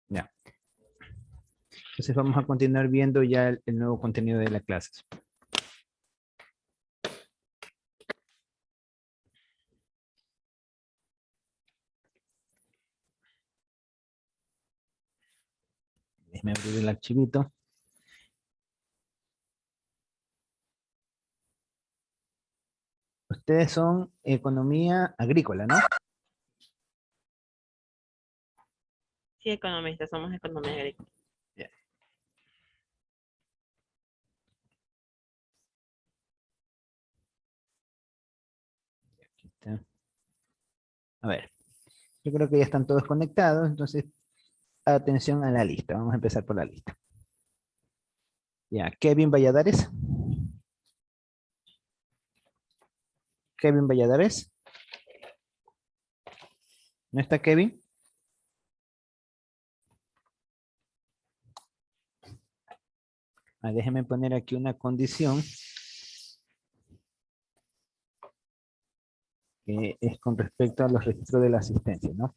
Ya. Entonces vamos a continuar viendo ya el nuevo contenido de la clase. Déjeme abrir el archivito. Ustedes son economía agrícola, ¿no? Sí, economistas, somos economía agrícola. Ya. Aquí está. A ver, yo creo que ya están todos conectados, entonces atención a la lista. Vamos a empezar por la lista. Ya, Kevin Valladares. Kevin Valladares. ¿No está Kevin? Déjeme poner aquí una condición que es con respecto a los registros de la asistencia, ¿no?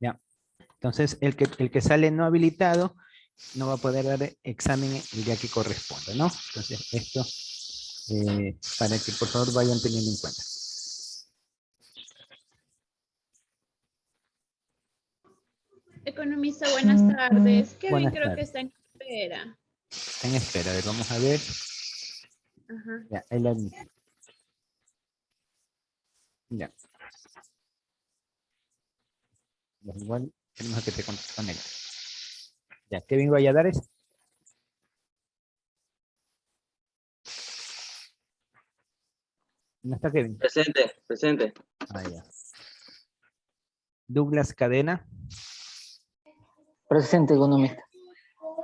Ya. Entonces, el que sale no habilitado no va a poder dar examen el día que corresponda, ¿no? Entonces, esto para que por favor vayan teniendo en cuenta. Economista, buenas tardes. Kevin Buenas creo que tardes. está en espera. Está en espera. A ver, vamos a ver. Ajá. Ya, ahí la admito. Ya. Ya, igual tenemos que te conecte. Ya, Kevin Valladares. ¿No está Kevin? Presente, presente. Ya. Douglas Cadena. Presente, economista.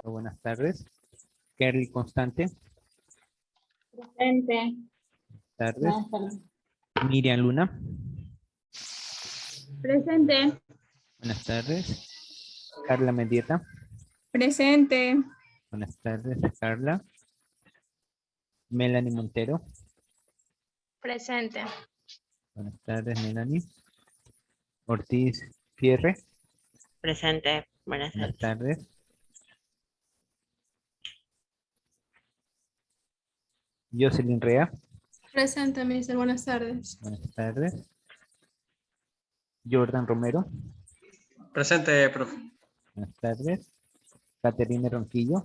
Buenas tardes. Kerly Constante. Presente. Tardes. Miriam Luna. Presente. Buenas tardes. Carla Mendieta. Presente. Buenas tardes, Carla. Melanie Montero. Presente. Buenas tardes, Melanie. Ortiz Fierre. Presente. Buenas Buenas tardes. tardes. Jocelyn Rea. Presente, mister. Buenas tardes. Buenas tardes. Jordan Romero. Presente, profe. Buenas tardes. Caterina Ronquillo.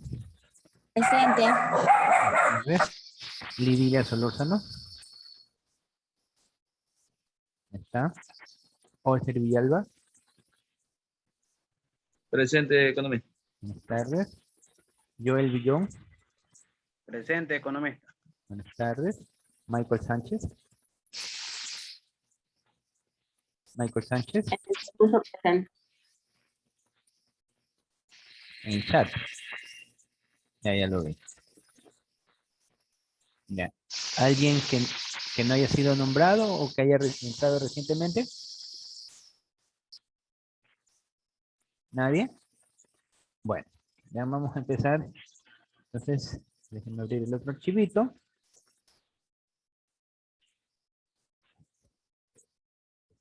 Presente. Buenas tardes. Lidia Solórzano. Está. Olger Villalba. Presente, economista. Buenas tardes. Joel Villón. Presente, economista. Buenas tardes. Michael Sánchez. Michael Sánchez. En chat. Ya lo vi. Ya. ¿Alguien que no haya sido nombrado o que haya entrado recientemente? ¿Nadie? Bueno, ya vamos a empezar. Entonces, déjenme abrir el otro archivito.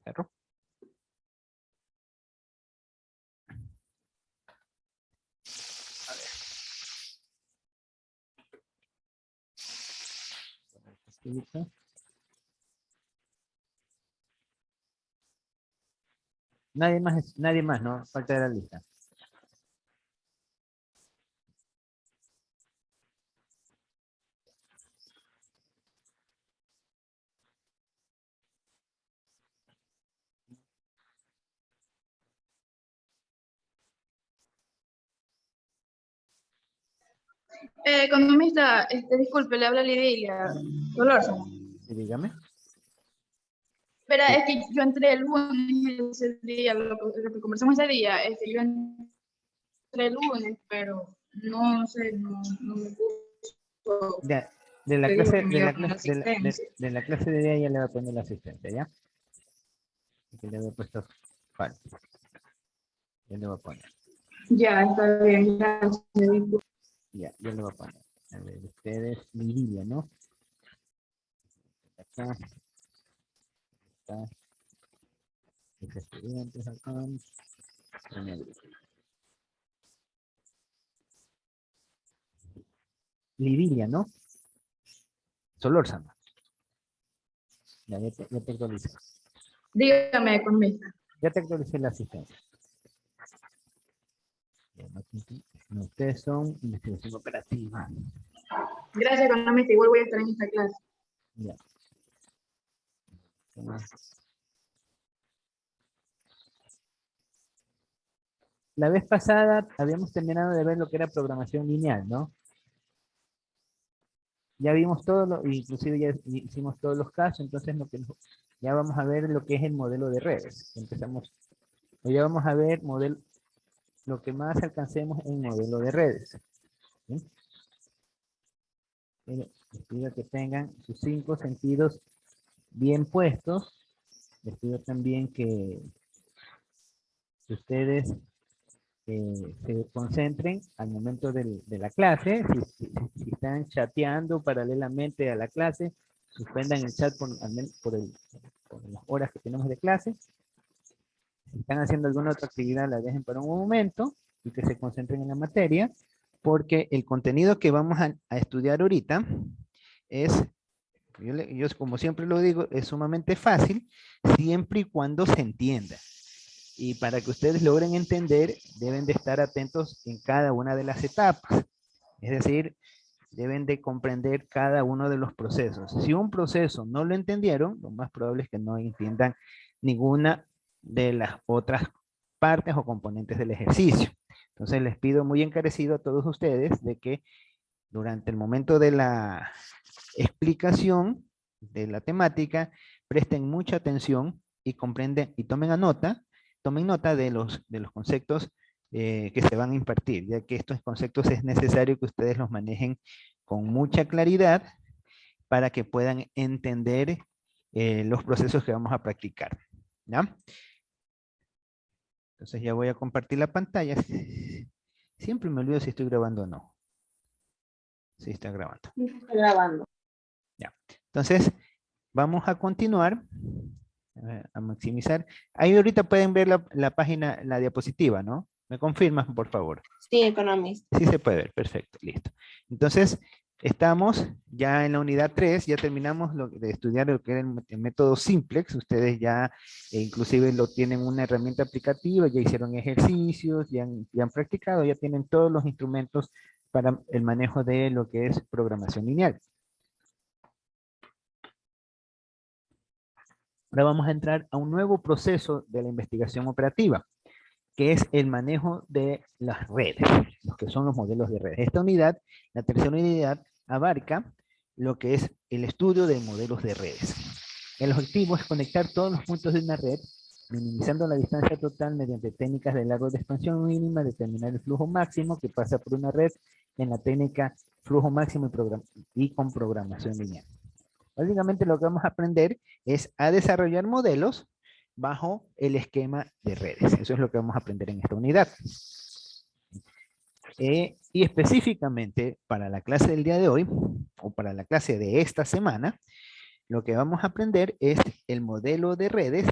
Cerro. A ver. Archivito. Nadie más, ¿no? Falta de la lista. Economista, disculpe, le habla Lidia Solórzano. Sí, dígame. Pero es que yo entré el lunes, ese día, lo que conversamos ese día, es que yo entré el lunes, pero no sé, no me puso, Ya, de la te digo clase, que me de iba la a poner clase, asistencia. de la clase de día ya le va a poner la asistente, ¿ya? Que le había puesto falta. Ya le voy a poner. Ya, está bien, gracias. Ya, ya le voy a poner. A ver, ustedes, Lidia, ¿no? Acá está. Los estudiantes acá. Lidia, ¿no? Solórzano. Ya te actualicé. Dígame, economista. Ya te actualicé la asistencia. No, ustedes son investigación operativa. Gracias, economista. Igual voy a estar en esta clase. Ya. La vez pasada habíamos terminado de ver lo que era programación lineal, ¿no? Ya vimos todo, inclusive ya hicimos todos los casos, entonces ya vamos a ver lo que es el modelo de redes. Empezamos, ya vamos a ver lo que más alcancemos en modelo de redes. ¿Sí? Les pido que tengan sus 5 sentidos bien puestos. Les pido también que ustedes se concentren al momento de la clase. Si están chateando paralelamente a la clase, suspendan el chat por las horas que tenemos de clase. Si están haciendo alguna otra actividad, la dejen para un momento y que se concentren en la materia, porque el contenido que vamos a estudiar ahorita es, yo como siempre lo digo, es sumamente fácil, siempre y cuando se entienda. Y para que ustedes logren entender, deben de estar atentos en cada una de las etapas. Es decir, deben de comprender cada uno de los procesos. Si un proceso no lo entendieron, lo más probable es que no entiendan ninguna de las otras partes o componentes del ejercicio. Entonces les pido muy encarecido a todos ustedes de que durante el momento de la explicación de la temática presten mucha atención y comprenden y tomen nota de los conceptos que se van a impartir, ya que estos conceptos es necesario que ustedes los manejen con mucha claridad para que puedan entender los procesos que vamos a practicar. ¿Ya? Entonces ya voy a compartir la pantalla. Siempre me olvido si estoy grabando o no. Sí, está grabando. Está grabando. Ya. Entonces, vamos a continuar. A maximizar. Ahí ahorita pueden ver la página, la diapositiva, ¿no? ¿Me confirman, por favor? Sí, economista. Sí se puede ver, perfecto, listo. Entonces, estamos ya en la unidad 3, ya terminamos de estudiar lo que era el método simplex. Ustedes ya inclusive lo tienen una herramienta aplicativa, ya hicieron ejercicios, ya han practicado, ya tienen todos los instrumentos para el manejo de lo que es programación lineal. Ahora vamos a entrar a un nuevo proceso de la investigación operativa, que es el manejo de las redes, los que son los modelos de redes. Esta unidad, la tercera unidad, abarca lo que es el estudio de modelos de redes. El objetivo es conectar todos los puntos de una red, minimizando la distancia total mediante técnicas de largo de expansión mínima, determinar el flujo máximo que pasa por una red en la técnica flujo máximo y con programación lineal. Básicamente lo que vamos a aprender es a desarrollar modelos bajo el esquema de redes. Eso es lo que vamos a aprender en esta unidad. Y específicamente para la clase del día de hoy, o para la clase de esta semana, lo que vamos a aprender es el modelo de redes.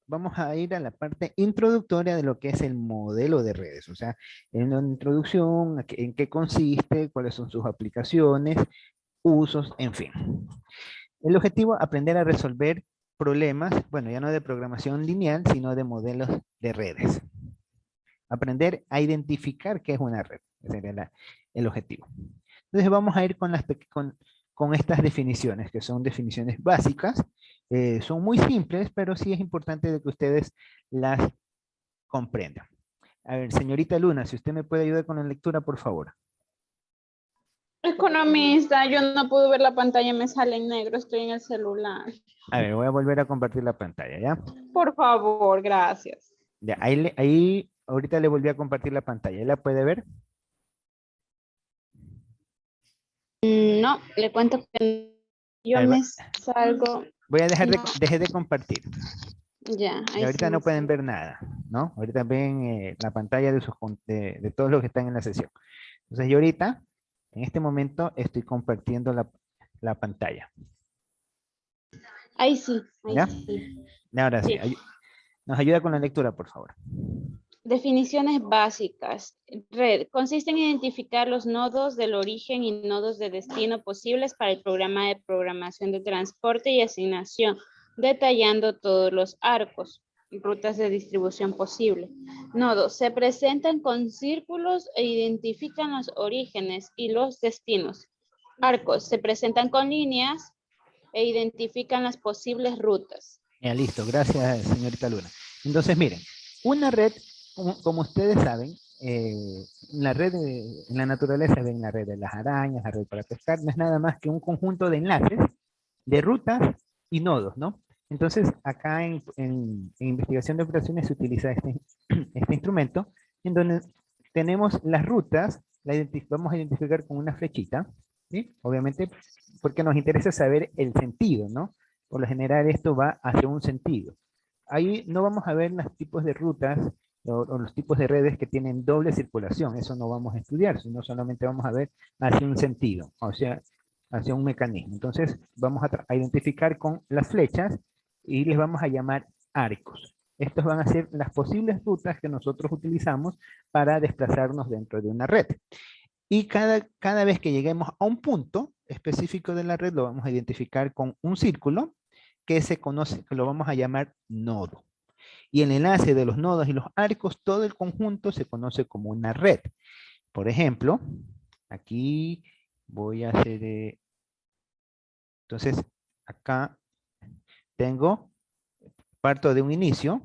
Vamos a ir a la parte introductoria de lo que es el modelo de redes. O sea, en la introducción, en qué consiste, cuáles son sus aplicaciones, usos, en fin. El objetivo, aprender a resolver problemas, bueno, ya no de programación lineal, sino de modelos de redes. Aprender a identificar qué es una red, ese sería el objetivo. Entonces vamos a ir con estas definiciones, que son definiciones básicas. Son muy simples, pero sí es importante de que ustedes las comprendan. A ver, señorita Luna, si usted me puede ayudar con la lectura, por favor. Economista, yo no puedo ver la pantalla, me sale en negro, estoy en el celular. A ver, voy a volver a compartir la pantalla, ¿ya? Por favor, gracias. Ya, ahí ahorita le volví a compartir la pantalla. ¿Ya la puede ver? No, le cuento que yo A ver, me salgo. voy a dejar No. dejé de compartir. Ya, Y ahí ahorita sí no me pueden sale. ver nada, ¿no? Ahorita ven la pantalla de todos los que están en la sesión. Entonces yo ahorita, en este momento, estoy compartiendo la pantalla. Ahí sí, ahí ¿Ya? sí. Ahora sí, Sí. nos ayuda con la lectura, por favor. Definiciones básicas. Red consiste en identificar los nodos del origen y nodos de destino posibles para el programa de programación de transporte y asignación, detallando todos los arcos, rutas de distribución posible. Nodos se presentan con círculos e identifican los orígenes y los destinos. Arcos se presentan con líneas e identifican las posibles rutas. Ya, listo. Gracias, señorita Luna. Entonces, miren, una red, como ustedes saben, la red en la naturaleza ven la red de las arañas, la red para pescar, no es nada más que un conjunto de enlaces, de rutas y nodos, ¿no? Entonces, acá en investigación de operaciones se utiliza este instrumento, en donde tenemos las rutas, vamos a identificar con una flechita, ¿sí? Obviamente, porque nos interesa saber el sentido, ¿no? Por lo general esto va hacia un sentido. Ahí no vamos a ver los tipos de rutas o los tipos de redes que tienen doble circulación, eso no vamos a estudiar, sino solamente vamos a ver hacia un sentido, o sea, hacia un mecanismo. Entonces vamos a identificar con las flechas y les vamos a llamar arcos. Estos van a ser las posibles rutas que nosotros utilizamos para desplazarnos dentro de una red. Y cada vez que lleguemos a un punto específico de la red, lo vamos a identificar con un círculo que se conoce, que lo vamos a llamar nodo. Y el enlace de los nodos y los arcos, todo el conjunto se conoce como una red. Por ejemplo, aquí voy a hacer, entonces acá tengo, parto de un inicio,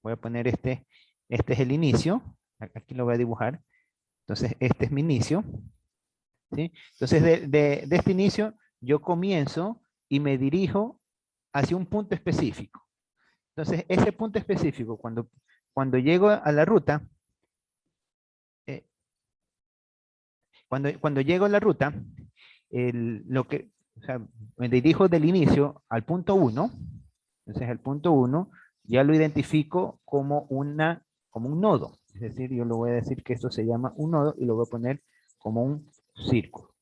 voy a poner este es el inicio, aquí lo voy a dibujar, entonces este es mi inicio, ¿sí? Entonces de este inicio yo comienzo y me dirijo hacia un punto específico. Entonces ese punto específico, cuando llego a la ruta, cuando llego a la ruta, o sea, me dirijo del inicio al punto 1, entonces el punto 1 ya lo identifico como un nodo, es decir, yo le voy a decir que esto se llama un nodo y lo voy a poner como un círculo.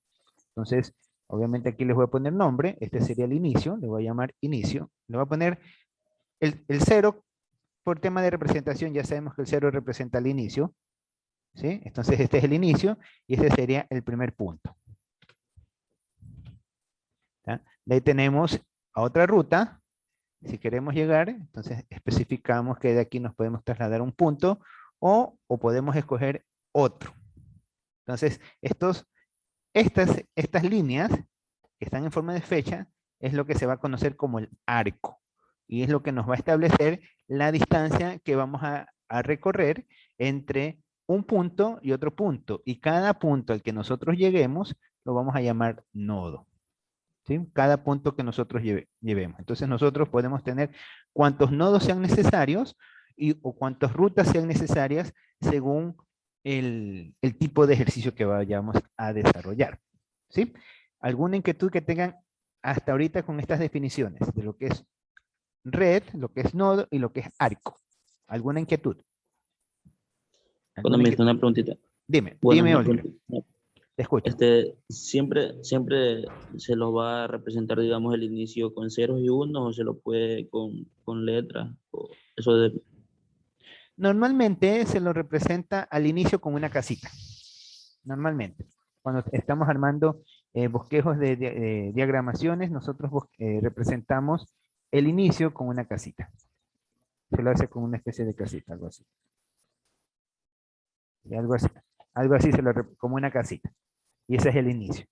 Entonces, obviamente aquí les voy a poner nombre, este sería el inicio, le voy a llamar inicio, le voy a poner el 0 por tema de representación, ya sabemos que el 0 representa el inicio, ¿sí? Entonces este es el inicio y este sería el primer punto. ¿Ya? De ahí tenemos a otra ruta, si queremos llegar, entonces especificamos que de aquí nos podemos trasladar a un punto o podemos escoger otro. Entonces, estas líneas que están en forma de flecha es lo que se va a conocer como el arco y es lo que nos va a establecer la distancia que vamos a recorrer entre un punto y otro punto y cada punto al que nosotros lleguemos lo vamos a llamar nodo. ¿Sí? Cada punto que nosotros llevemos. Entonces nosotros podemos tener cuantos nodos sean necesarios o cuantas rutas sean necesarias según el tipo de ejercicio que vayamos a desarrollar. ¿Sí? ¿Alguna inquietud que tengan hasta ahorita con estas definiciones de lo que es red, lo que es nodo y lo que es arco? ¿Alguna inquietud? Economista, una preguntita. Dime, Bueno, dime, una Oliver. preguntita. Te escucho. Siempre se los va a representar, digamos, el inicio con ceros y unos o se lo puede con letras. Eso de... Normalmente se lo representa al inicio con una casita. Normalmente. Cuando estamos armando bosquejos de diagramaciones, nosotros representamos el inicio con una casita. Se lo hace con una especie de casita, algo así. Y algo así como una casita. Y ese es el inicio.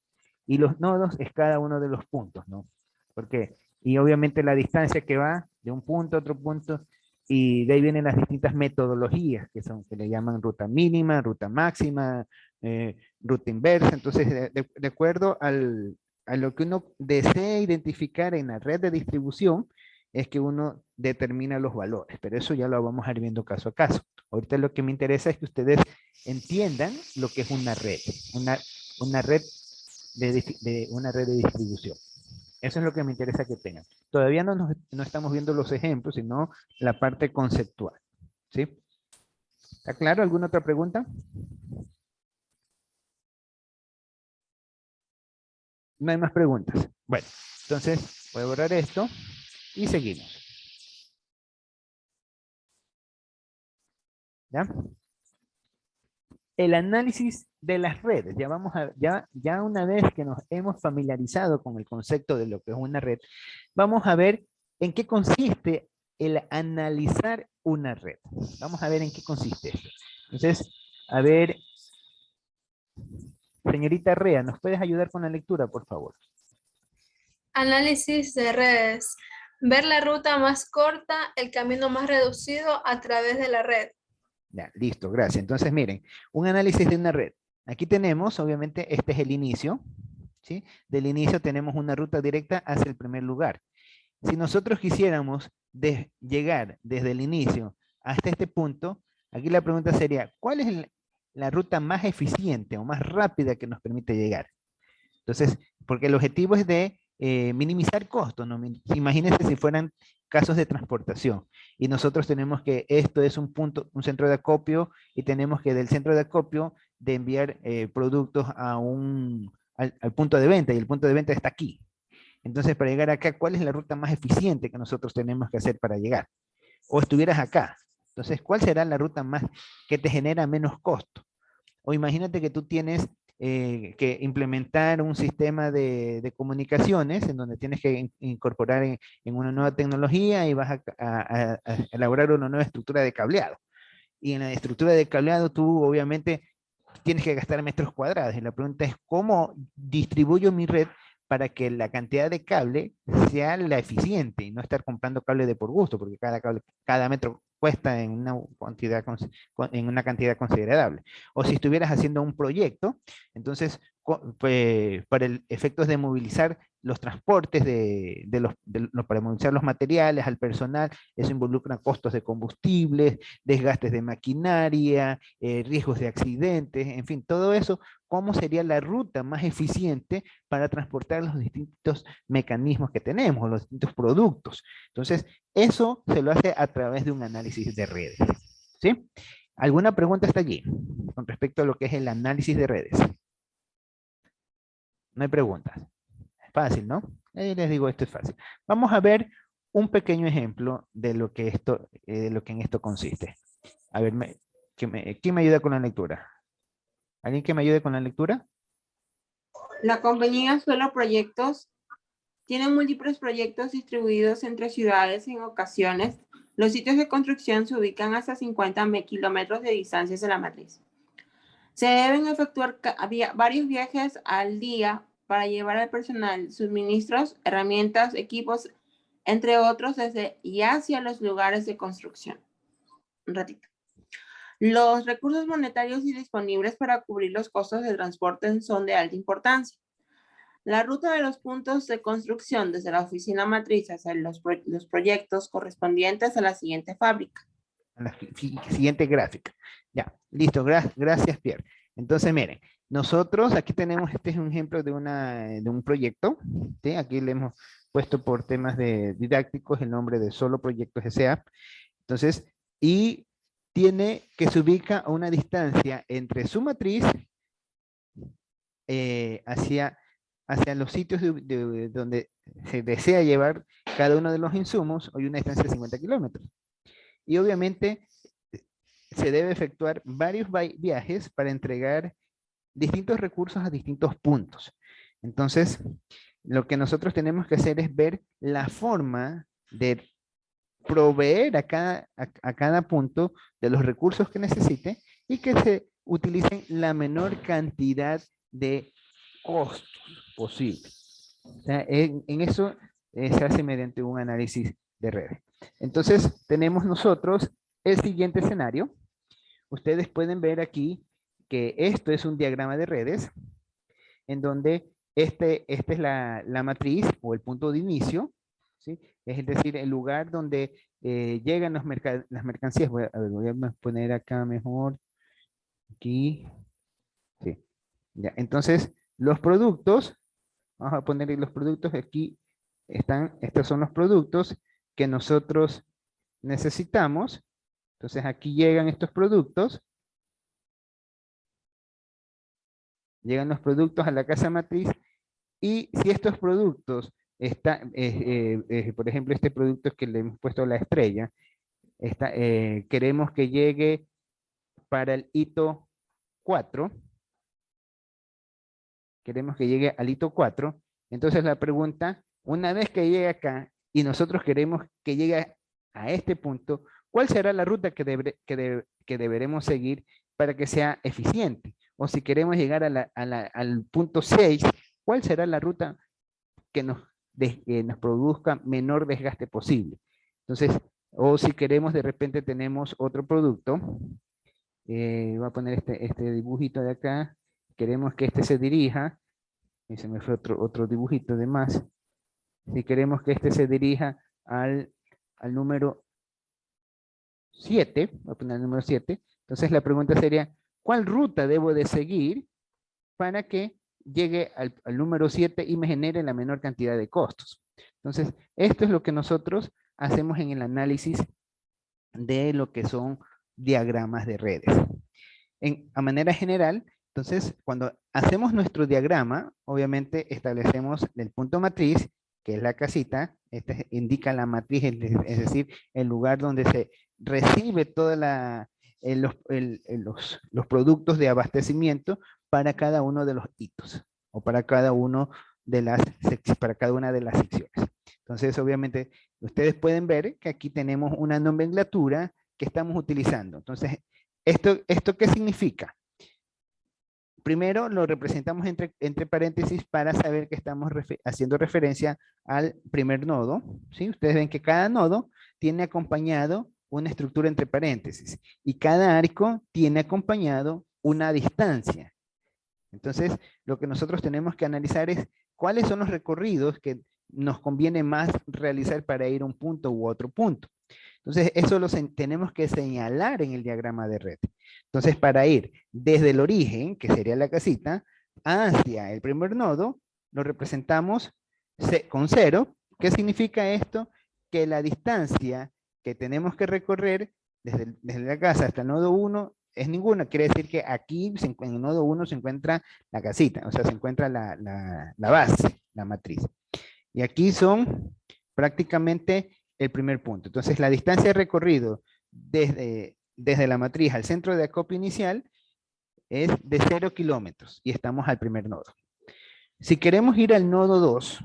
Y los nodos es cada uno de los puntos, ¿no? Porque, y obviamente la distancia que va de un punto a otro punto, y de ahí vienen las distintas metodologías que le llaman ruta mínima, ruta máxima, ruta inversa. Entonces, de acuerdo a lo que uno desea identificar en la red de distribución, es que uno determina los valores, pero eso ya lo vamos a ir viendo caso a caso. Ahorita lo que me interesa es que ustedes entiendan lo que es una red, una red una red de distribución. Eso es lo que me interesa que tengan. Todavía no estamos viendo los ejemplos, sino la parte conceptual. ¿Sí? ¿Está claro? ¿Alguna otra pregunta? No hay más preguntas. Bueno, entonces voy a borrar esto y seguimos. ¿Ya? El análisis de las redes. Ya vamos a, ya una vez que nos hemos familiarizado con el concepto de lo que es una red, vamos a ver en qué consiste el analizar una red. Vamos a ver en qué consiste esto. Entonces, a ver, señorita Rea, ¿nos puedes ayudar con la lectura, por favor? Análisis de redes. Ver la ruta más corta, el camino más reducido a través de la red. Ya, listo, gracias. Entonces, miren, un análisis de una red. Aquí tenemos, obviamente, este es el inicio, ¿sí? Del inicio tenemos una ruta directa hacia el primer lugar. Si nosotros quisiéramos llegar desde el inicio hasta este punto, aquí la pregunta sería, ¿cuál es la ruta más eficiente o más rápida que nos permite llegar? Entonces, porque el objetivo es de minimizar costos, ¿no? Imagínense si fueran casos de transportación y nosotros tenemos que esto es un punto, un centro de acopio y tenemos que del centro de acopio de enviar productos al punto de venta y el punto de venta está aquí. Entonces, para llegar acá, ¿cuál es la ruta más eficiente que nosotros tenemos que hacer para llegar? O estuvieras acá. Entonces, ¿cuál será la ruta más que te genera menos costo? O imagínate que tú tienes que implementar un sistema de comunicaciones en donde tienes que incorporar en una nueva tecnología y vas a elaborar una nueva estructura de cableado. Y en la estructura de cableado tú obviamente tienes que gastar metros cuadrados. Y la pregunta es, ¿cómo distribuyo mi red para que la cantidad de cable sea la eficiente y no estar comprando cable de por gusto, porque cada metro cuesta en una cantidad considerable? O si estuvieras haciendo un proyecto, entonces pues, para efectos de movilizar los transportes para movilizar los materiales al personal, eso involucra costos de combustibles, desgastes de maquinaria, riesgos de accidentes, en fin, todo eso. ¿Cómo sería la ruta más eficiente para transportar los distintos mecanismos que tenemos, los distintos productos? Entonces, eso se lo hace a través de un análisis de redes. ¿Sí? ¿Alguna pregunta hasta allí con respecto a lo que es el análisis de redes? No hay preguntas. Es fácil, ¿no? Les digo, esto es fácil. Vamos a ver un pequeño ejemplo de lo que en esto consiste. A ver, ¿quién me ayuda con la lectura? ¿Alguien que me ayude con la lectura? La compañía Solo Proyectos tiene múltiples proyectos distribuidos entre ciudades. En ocasiones, los sitios de construcción se ubican hasta 50 kilómetros de distancia de la matriz. Se deben efectuar varios viajes al día para llevar al personal suministros, herramientas, equipos, entre otros, desde y hacia los lugares de construcción. Un ratito. Los recursos monetarios y disponibles para cubrir los costos de transporte son de alta importancia. La ruta de los puntos de construcción desde la oficina matriz hacia los proyectos correspondientes a la siguiente fábrica. A la siguiente gráfica. Ya, listo. Gracias, Pierre. Entonces, miren, nosotros aquí tenemos, este es un ejemplo de un proyecto. ¿Sí? Aquí le hemos puesto por temas didácticos el nombre de Solo Proyectos S.A. Entonces, y tiene que se ubica a una distancia entre su matriz hacia los sitios donde se desea llevar cada uno de los insumos, hay una distancia de 50 kilómetros. Y obviamente se debe efectuar varios viajes para entregar distintos recursos a distintos puntos. Entonces, lo que nosotros tenemos que hacer es ver la forma de proveer a cada punto de los recursos que necesite y que se utilicen la menor cantidad de costos posible. O sea, en eso se hace mediante un análisis de redes. Entonces, tenemos nosotros el siguiente escenario. Ustedes pueden ver aquí que esto es un diagrama de redes, en donde esta es la matriz o el punto de inicio, ¿sí? Es decir, el lugar donde llegan las mercancías. Voy a poner acá mejor, aquí, sí. Ya, entonces, los productos, vamos a poner los productos aquí, estos son los productos que nosotros necesitamos. Entonces, aquí llegan estos productos. Llegan los productos a la casa matriz, y si estos productos están, por ejemplo, este producto que le hemos puesto la estrella, queremos que llegue para el hito 4, queremos que llegue al hito 4, entonces la pregunta, una vez que llegue acá, y nosotros queremos que llegue a este punto, ¿cuál será la ruta que deberemos seguir para que sea eficiente? O si queremos llegar al punto 6, ¿cuál será la ruta que nos produzca menor desgaste posible? Entonces, o si queremos, de repente tenemos otro producto, voy a poner este dibujito de acá, queremos que este se dirija, y se me fue otro dibujito de más, si queremos que este se dirija al número 7, voy a poner el número 7, entonces la pregunta sería, ¿cuál ruta debo de seguir para que llegue al número 7 y me genere la menor cantidad de costos? Entonces, esto es lo que nosotros hacemos en el análisis de lo que son diagramas de redes. A manera general, entonces, cuando hacemos nuestro diagrama, obviamente establecemos el punto matriz, que es la casita. Este indica la matriz, es decir, el lugar donde se recibe toda los productos de abastecimiento para cada uno de los hitos, o para cada una de las secciones. Entonces, obviamente, ustedes pueden ver que aquí tenemos una nomenclatura que estamos utilizando. Entonces, ¿esto qué significa? Primero lo representamos entre paréntesis para saber que estamos haciendo referencia al primer nodo, ¿sí? Ustedes ven que cada nodo tiene acompañado una estructura entre paréntesis, y cada arco tiene acompañado una distancia. Entonces, lo que nosotros tenemos que analizar es cuáles son los recorridos que nos conviene más realizar para ir a un punto u otro punto. Entonces, eso lo tenemos que señalar en el diagrama de red. Entonces, para ir desde el origen, que sería la casita, hacia el primer nodo, lo representamos con 0. ¿Qué significa esto? Que la distancia que tenemos que recorrer desde la casa hasta el nodo 1 es ninguna. Quiere decir que aquí en el nodo 1 se encuentra la casita, o sea, se encuentra la base, la matriz. Y aquí son prácticamente el primer punto. Entonces, la distancia de recorrido desde la matriz al centro de acopio inicial es de 0 kilómetros, y estamos al primer nodo. Si queremos ir al nodo 2,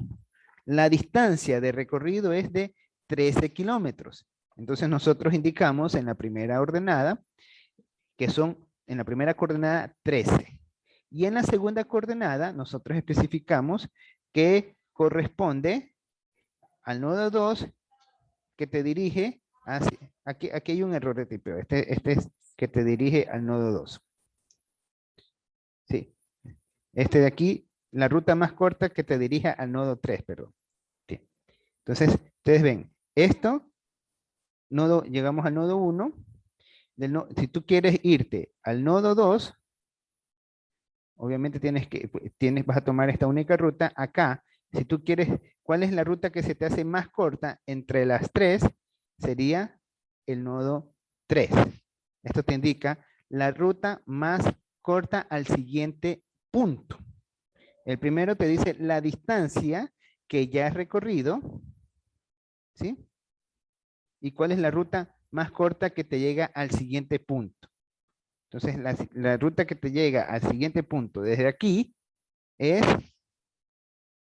la distancia de recorrido es de 13 kilómetros. Entonces, nosotros indicamos en la primera ordenada que son, en la primera coordenada, 13. Y en la segunda coordenada, nosotros especificamos que corresponde al nodo 2, que te dirige hacia, aquí hay un error de tipeo, este es que te dirige al nodo 2. Sí, este de aquí, la ruta más corta que te dirige al nodo 3, perdón. Sí. Entonces, ustedes ven, llegamos al nodo 1, si tú quieres irte al nodo 2, obviamente vas a tomar esta única ruta. Acá, si tú quieres, ¿cuál es la ruta que se te hace más corta entre las 3? Sería el nodo 3. Esto te indica la ruta más corta al siguiente punto. El primero te dice la distancia que ya has recorrido, ¿sí? ¿Y cuál es la ruta más corta que te llega al siguiente punto? Entonces, la ruta que te llega al siguiente punto desde aquí es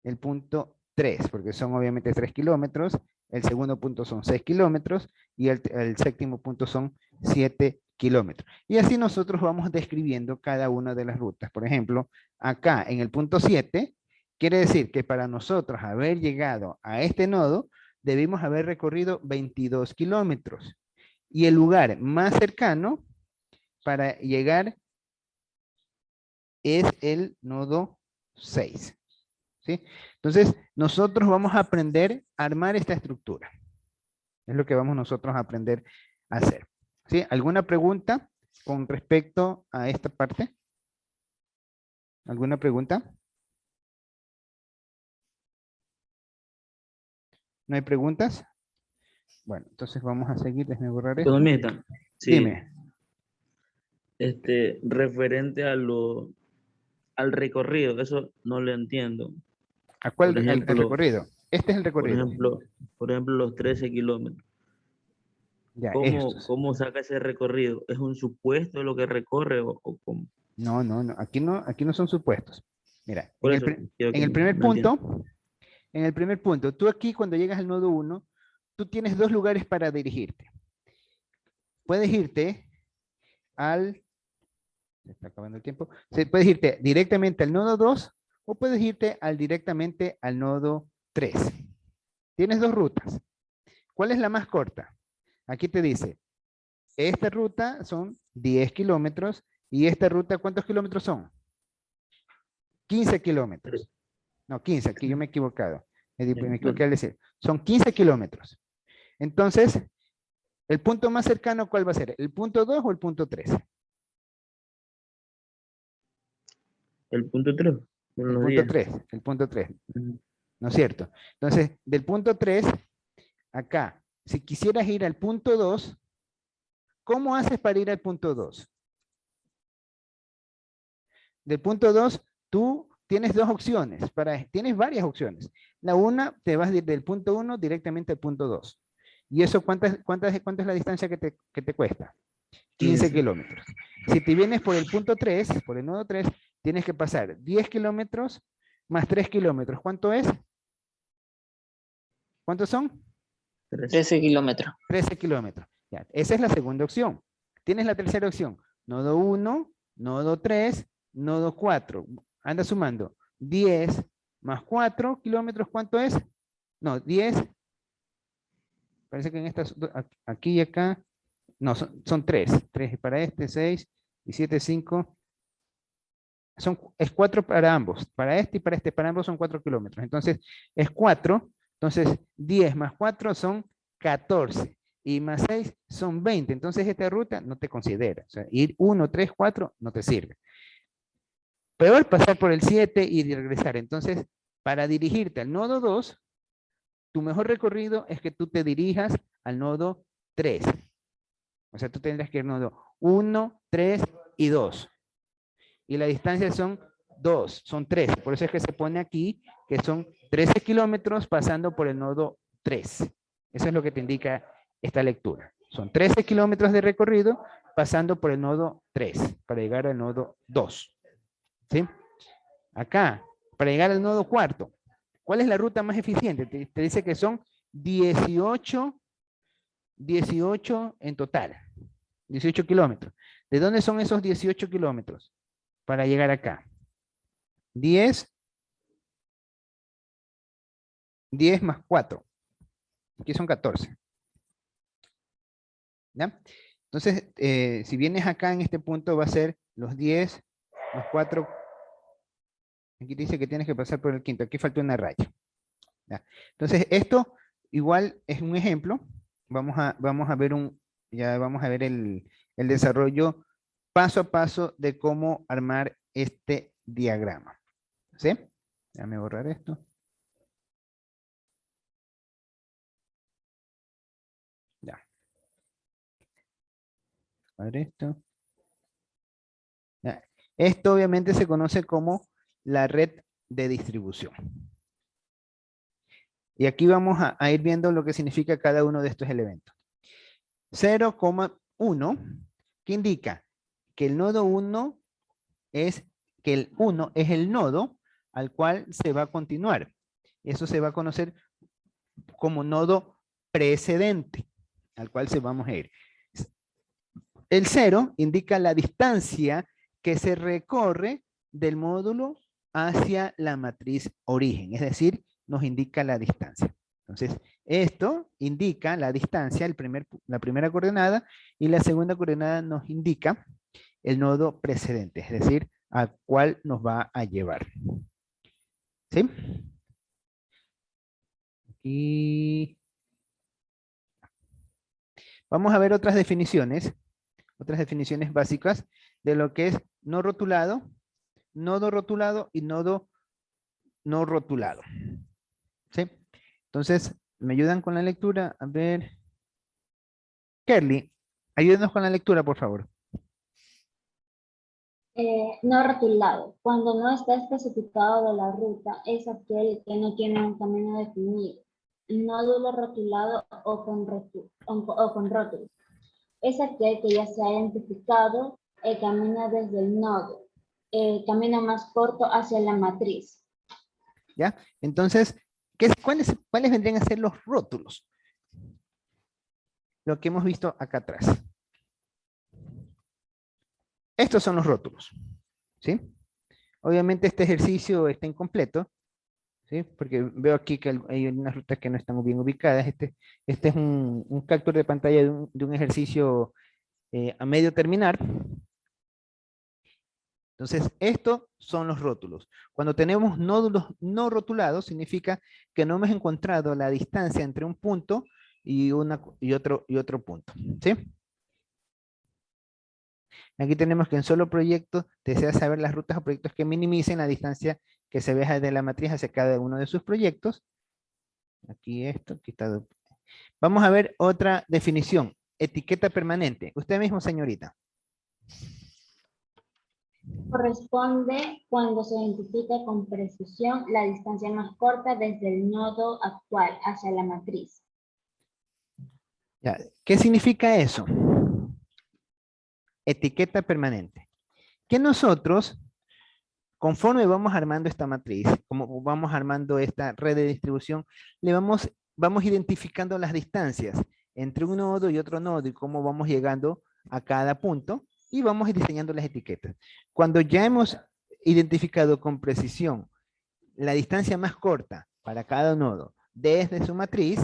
el punto 3, porque son obviamente 3 kilómetros, el segundo punto son 6 kilómetros, y el séptimo punto son 7 kilómetros. Y así nosotros vamos describiendo cada una de las rutas. Por ejemplo, acá en el punto 7, quiere decir que para nosotros haber llegado a este nodo, debimos haber recorrido 22 kilómetros. Y el lugar más cercano para llegar es el nodo 6. ¿Sí? Entonces, nosotros vamos a aprender a armar esta estructura. Es lo que vamos nosotros a aprender a hacer. ¿Sí? ¿Alguna pregunta con respecto a esta parte? ¿Alguna pregunta? ¿No hay preguntas? Bueno, entonces vamos a seguir. Déjame borrar esto. Economista, sí. Dime. Referente al recorrido, eso no lo entiendo. ¿A cuál Por ejemplo, el recorrido? Este es el Por recorrido. ejemplo, los 13 kilómetros. Ya, ¿Cómo, estos. cómo saca ese recorrido? ¿Es un supuesto de lo que recorre o cómo? No, no, no. Aquí no son supuestos. Mira, Por en eso quiero que el primer me entienda. punto, tú aquí cuando llegas al nodo 1, tú tienes dos lugares para dirigirte. Puedes irte se está acabando el tiempo, puedes irte directamente al nodo 2 o puedes irte directamente al nodo 3. Tienes dos rutas. ¿Cuál es la más corta? Aquí te dice, esta ruta son 10 kilómetros y esta ruta, ¿cuántos kilómetros son? 15 kilómetros. No, 15, aquí yo me he equivocado. Me equivoqué al decir. Son 15 kilómetros. Entonces, ¿el punto más cercano cuál va a ser? ¿El punto 2 o el punto 3? El punto 3. El punto 3. ¿No es cierto? Entonces, del punto 3, acá, si quisieras ir al punto 2, ¿cómo haces para ir al punto 2? Del punto 2, tú tienes dos opciones, tienes varias opciones. La una, te vas del punto 1 directamente al punto 2. ¿Y eso cuánto es la distancia que te cuesta? 15 kilómetros. Si te vienes por el punto 3, por el nodo 3, tienes que pasar 10 kilómetros más 3 kilómetros. ¿Cuánto es? ¿Cuántos son? 13 kilómetros. 13 kilómetros. Ya, esa es la segunda opción. Tienes la tercera opción. Nodo 1, nodo 3, nodo 4. Anda sumando. 10 más 4 kilómetros, ¿cuánto es? No, 10. Parece que en estas, aquí y acá, no, son 3. 3 para este, 6, y 7, 5. Es 4 para ambos. Para este y para ambos son 4 kilómetros. Entonces, es 4. Entonces, 10 más 4 son 14. Y más 6 son 20. Entonces, esta ruta no te considera. O sea, ir 1, 3, 4 no te sirve. Peor pasar por el 7 y regresar. Entonces, para dirigirte al nodo 2, tu mejor recorrido es que tú te dirijas al nodo 3. O sea, tú tendrás que ir al nodo 1, 3 y 2. Y la distancia son 2, son 13. Por eso es que se pone aquí que son 13 kilómetros pasando por el nodo 3. Eso es lo que te indica esta lectura. Son 13 kilómetros de recorrido pasando por el nodo 3 para llegar al nodo 2. ¿Sí? Acá, para llegar al nodo 4, ¿cuál es la ruta más eficiente? Te dice que son 18 en total. 18 kilómetros. ¿De dónde son esos 18 kilómetros? Para llegar acá. 10 más 4. Aquí son 14. ¿Ya? Entonces, si vienes acá en este punto va a ser los 10 más 4. Aquí dice que tienes que pasar por el quinto. Aquí falta una raya. ¿Ya? Entonces, esto igual es un ejemplo. Vamos a ver el desarrollo paso a paso de cómo armar este diagrama. ¿Sí? Déjame borrar esto. Ya. A ver esto. Ya. Esto obviamente se conoce como la red de distribución. Y aquí vamos a ir viendo lo que significa cada uno de estos elementos. 0,1, que indica que el nodo 1 es el nodo al cual se va a continuar. Eso se va a conocer como nodo precedente, al cual se vamos a ir. El 0 indica la distancia que se recorre del módulo hacia la matriz origen, es decir, nos indica la distancia. Entonces, esto indica la distancia, la primera coordenada, y la segunda coordenada nos indica el nodo precedente, es decir, a cuál nos va a llevar. ¿Sí? Aquí. Vamos a ver otras definiciones básicas de lo que es no rotulado, nodo rotulado y nodo no rotulado. ¿Sí? Entonces, ¿me ayudan con la lectura? A ver. Kerly, ayúdenos con la lectura, por favor. No rotulado. Cuando no está especificado de la ruta, es aquel que no tiene un camino definido. Nódulo rotulado o con rótulo. Es aquel que ya se ha identificado el camino desde el nodo, el camino más corto hacia la matriz. ¿Ya? Entonces, ¿cuáles vendrían a ser los rótulos? Lo que hemos visto acá atrás. Estos son los rótulos. ¿Sí? Obviamente este ejercicio está incompleto. ¿Sí? Porque veo aquí que hay unas rutas que no están bien ubicadas. Este es un capture de pantalla de un ejercicio a medio terminar. Entonces, estos son los rótulos. Cuando tenemos nódulos no rotulados, significa que no hemos encontrado la distancia entre un punto y otro punto. ¿Sí? Aquí tenemos que en solo proyecto desea saber las rutas o proyectos que minimicen la distancia que se veja de la matriz hacia cada uno de sus proyectos. Aquí esto, aquí está. Vamos a ver otra definición. Etiqueta permanente. Usted mismo, señorita. Corresponde cuando se identifica con precisión la distancia más corta desde el nodo actual hacia la matriz. Ya. ¿Qué significa eso? Etiqueta permanente. Que nosotros, conforme vamos armando esta matriz, como vamos armando esta red de distribución, vamos identificando las distancias entre un nodo y otro nodo y cómo vamos llegando a cada punto y vamos diseñando las etiquetas. Cuando ya hemos identificado con precisión la distancia más corta para cada nodo desde su matriz,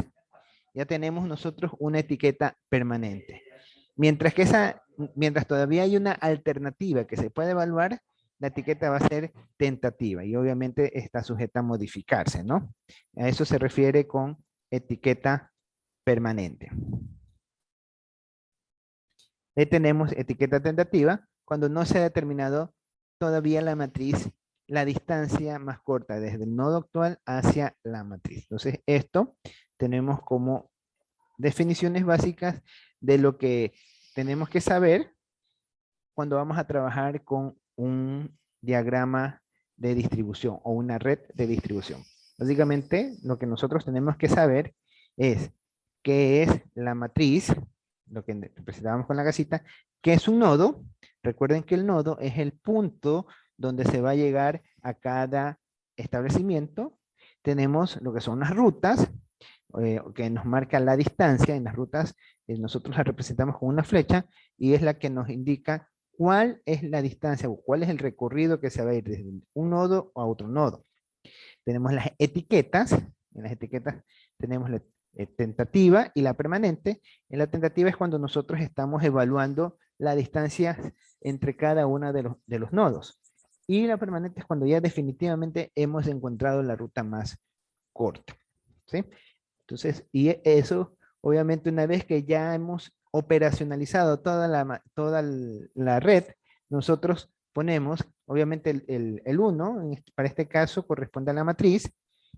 ya tenemos nosotros una etiqueta permanente. Mientras todavía hay una alternativa que se puede evaluar, la etiqueta va a ser tentativa y obviamente está sujeta a modificarse, ¿no? A eso se refiere con etiqueta permanente. Ahí tenemos etiqueta tentativa cuando no se ha determinado todavía la matriz, la distancia más corta desde el nodo actual hacia la matriz. Entonces, esto tenemos como definiciones básicas de lo que tenemos que saber cuando vamos a trabajar con un diagrama de distribución o una red de distribución. Básicamente, lo que nosotros tenemos que saber es qué es la matriz, lo que representábamos con la casita, qué es un nodo. Recuerden que el nodo es el punto donde se va a llegar a cada establecimiento. Tenemos lo que son las rutas, que nos marca la distancia. En las rutas nosotros las representamos con una flecha y es la que nos indica cuál es la distancia o cuál es el recorrido que se va a ir desde un nodo a otro nodo. Tenemos las etiquetas. En las etiquetas tenemos la tentativa y la permanente. En la tentativa es cuando nosotros estamos evaluando la distancia entre cada una de los nodos. Y la permanente es cuando ya definitivamente hemos encontrado la ruta más corta. ¿Sí? Entonces, y eso, obviamente, una vez que ya hemos operacionalizado toda la red, nosotros ponemos, obviamente, el 1, para este caso, corresponde a la matriz.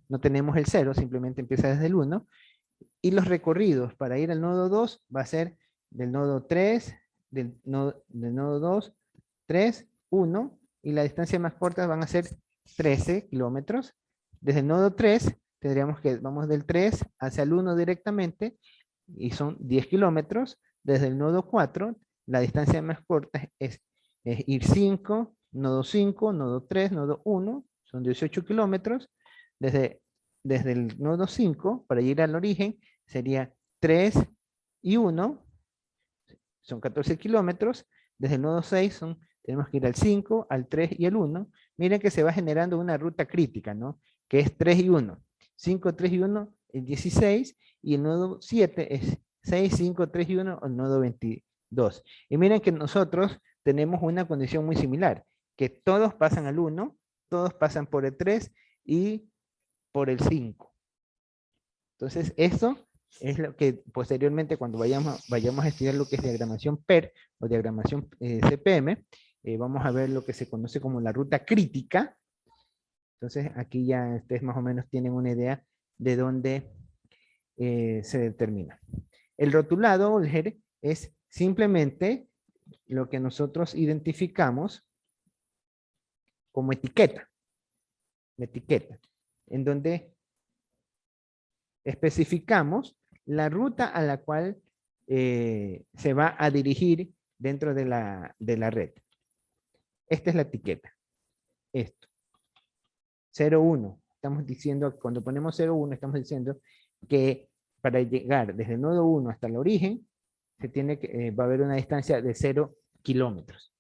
No tenemos el 0, simplemente empieza desde el 1. Y los recorridos para ir al nodo 2 va a ser del nodo 3, del nodo 2, 3, 1. Y la distancia más corta van a ser 13 kilómetros. Desde el nodo 3 tendríamos que, vamos del 3 hacia el 1 directamente, y son 10 kilómetros. Desde el nodo 4, la distancia más corta es ir 5, nodo 5, nodo 3, nodo 1, son 18 kilómetros. Desde el nodo 5, para ir al origen, sería 3 y 1, son 14 kilómetros. Desde el nodo 6 tenemos que ir al 5, al 3 y al 1. Miren que se va generando una ruta crítica, ¿no? Que es 3 y 1. 5, 3 y 1 es 16, y el nodo 7 es 6, 5, 3 y 1, el nodo 22. Y miren que nosotros tenemos una condición muy similar. que todos pasan al 1, todos pasan por el 3 y por el 5. Entonces, eso es lo que posteriormente cuando vayamos a estudiar lo que es diagramación PER o diagramación CPM, vamos a ver lo que se conoce como la ruta crítica. Entonces, aquí ya ustedes más o menos tienen una idea de dónde se determina. El rotulado, Olger, es simplemente lo que nosotros identificamos como etiqueta. La etiqueta, en donde especificamos la ruta a la cual se va a dirigir dentro de la red. Esta es la etiqueta. Esto. 0,1. Estamos diciendo, cuando ponemos 0,1, estamos diciendo que para llegar desde el nodo 1 hasta el origen, va a haber una distancia de 0 kilómetros.